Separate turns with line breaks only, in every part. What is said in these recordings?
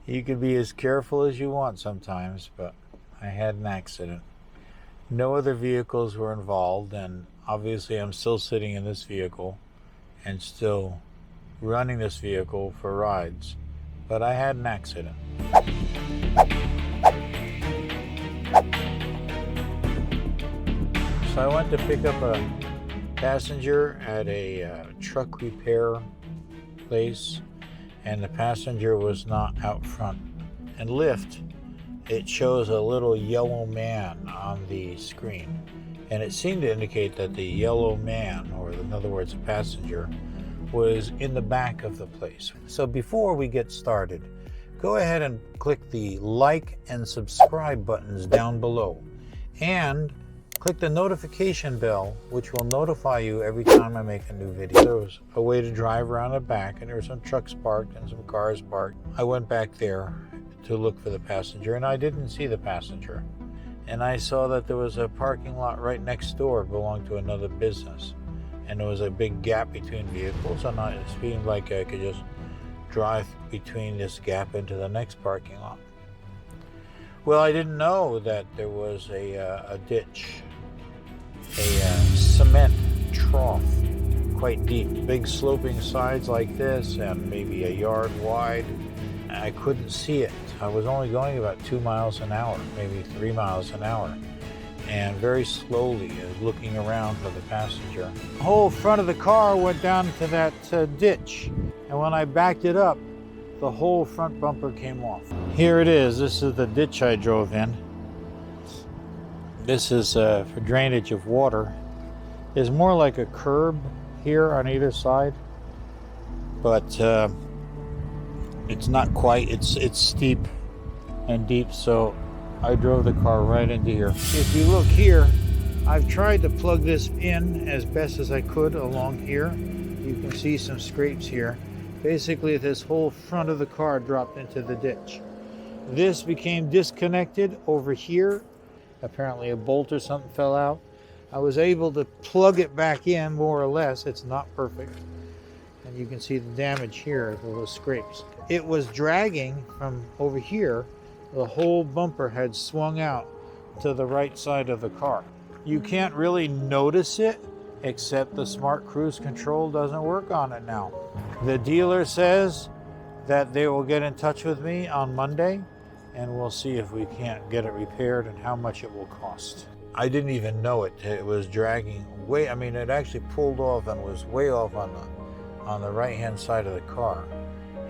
You can be as careful as you want sometimes, but I had an accident. No other vehicles were involved, and obviously I'm still sitting in this vehicle and still running this vehicle for rides, but I had an accident. So I went to pick up a passenger at a truck repair place, and the passenger was not out front. And Lyft, it shows a little yellow man on the screen, and it seemed to indicate that the yellow man, or in other words, a passenger, was in the back of the place. So before we get started, go ahead and click the like and subscribe buttons down below, and click the notification bell, which will notify you every time I make a new video. There was a way to drive around the back, and there were some trucks parked and some cars parked. I went back there to look for the passenger, and I didn't see the passenger. And I saw that there was a parking lot right next door belonged to another business, and there was a big gap between vehicles, and it seemed like I could just drive between this gap into the next parking lot. Well, I didn't know that there was a ditch, a cement trough, quite deep, big sloping sides like this, and maybe a yard wide. I couldn't see it. I was only going about 2 miles an hour, maybe 3 miles an hour, and very slowly looking around for the passenger. The whole front of the car went down to that ditch, and when I backed it up, the whole front bumper came off. Here it is. This is the ditch I drove in. This is for drainage of water. It's more like a curb here on either side, but it's not quite. It's steep and deep, so I drove the car right into here. If you look here, I've tried to plug this in as best as I could along here. You can see some scrapes here. Basically, this whole front of the car dropped into the ditch. This became disconnected over here. Apparently a bolt or something fell out. I was able to plug it back in, more or less. It's not perfect. And you can see the damage here, the little scrapes. It was dragging from over here. The whole bumper had swung out to the right side of the car. You can't really notice it, except the smart cruise control doesn't work on it now. The dealer says that they will get in touch with me on Monday, and we'll see if we can't get it repaired and how much it will cost. I didn't even know it. It was dragging way, it actually pulled off and was way off on the right-hand side of the car.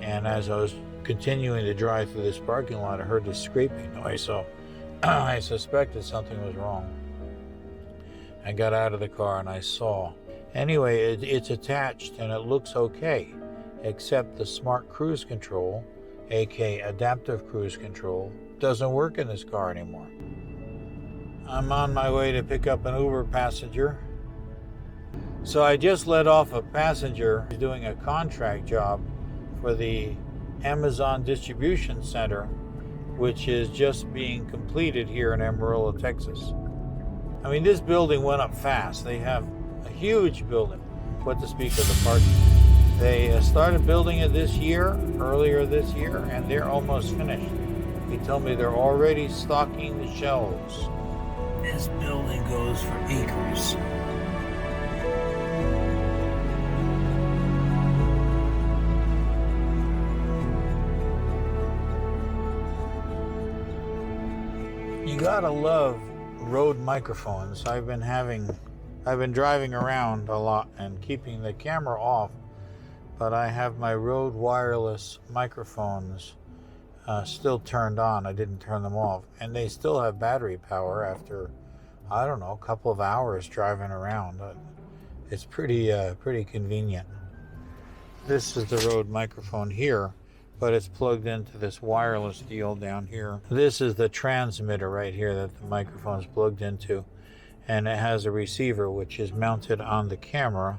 And as I was continuing to drive through this parking lot, I heard this scraping noise, so I suspected something was wrong. I got out of the car and I saw. Anyway, it's attached and it looks okay, except the smart cruise control, aka adaptive cruise control, doesn't work in this car anymore. I'm on my way to pick up an Uber passenger. So I just let off a passenger doing a contract job for the Amazon distribution center, which is just being completed here in Amarillo, Texas. This building went up fast. They have a huge building, what to speak of the parking. They started building it earlier this year, and they're almost finished. He told me they're already stocking the shelves. This building goes for acres. You gotta love road microphones. I've been driving around a lot and keeping the camera off, but I have my Rode wireless microphones still turned on. I didn't turn them off, and they still have battery power after, I don't know, a couple of hours driving around. It's pretty convenient. This is the Rode microphone here, but it's plugged into this wireless deal down here. This is the transmitter right here that the microphone is plugged into, and it has a receiver which is mounted on the camera.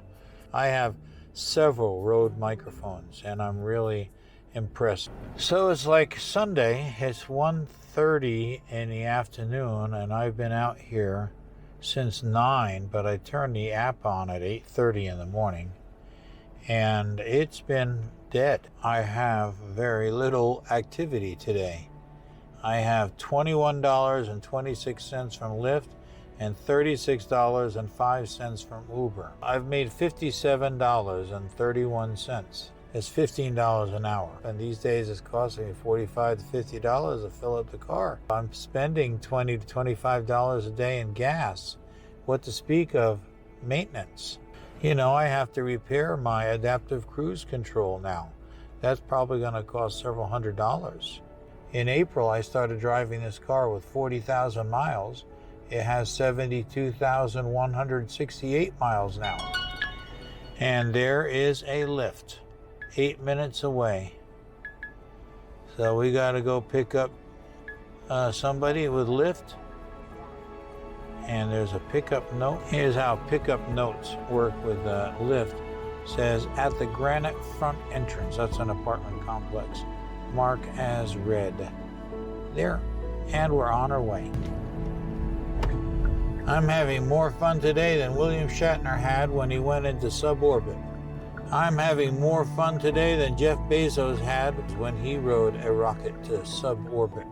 I have several Rode microphones, and I'm really impressed. So it's like Sunday. It's 1:30 in the afternoon, and I've been out here since 9, but I turned the app on at 8:30 in the morning. and it's been dead. I have very little activity today. I have $21.26 from Lyft and $36.05 from Uber. I've made $57.31. It's $15 an hour. And these days it's costing me $45 to $50 to fill up the car. I'm spending $20 to $25 a day in gas. What to speak of maintenance? You know, I have to repair my adaptive cruise control now. That's probably going to cost several $100s. In April, I started driving this car with 40,000 miles. It has 72,168 miles now. And there is a Lyft 8 minutes away. So we got to go pick up somebody with Lyft. And there's a pickup note. Here's how pickup notes work with Lyft. It says, at the granite front entrance. That's an apartment complex. Mark as read. There. And we're on our way. I'm having more fun today than William Shatner had when he went into suborbit. I'm having more fun today than Jeff Bezos had when he rode a rocket to suborbit.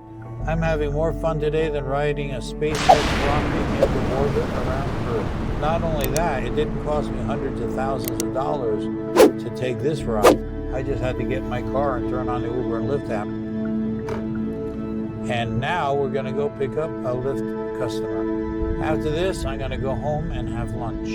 I'm having more fun today than riding a SpaceX rocket into orbit around Earth. Not only that, it didn't cost me hundreds of thousands of dollars to take this ride. I just had to get in my car and turn on the Uber and Lyft app. And now we're going to go pick up a Lyft customer. After this, I'm going to go home and have lunch.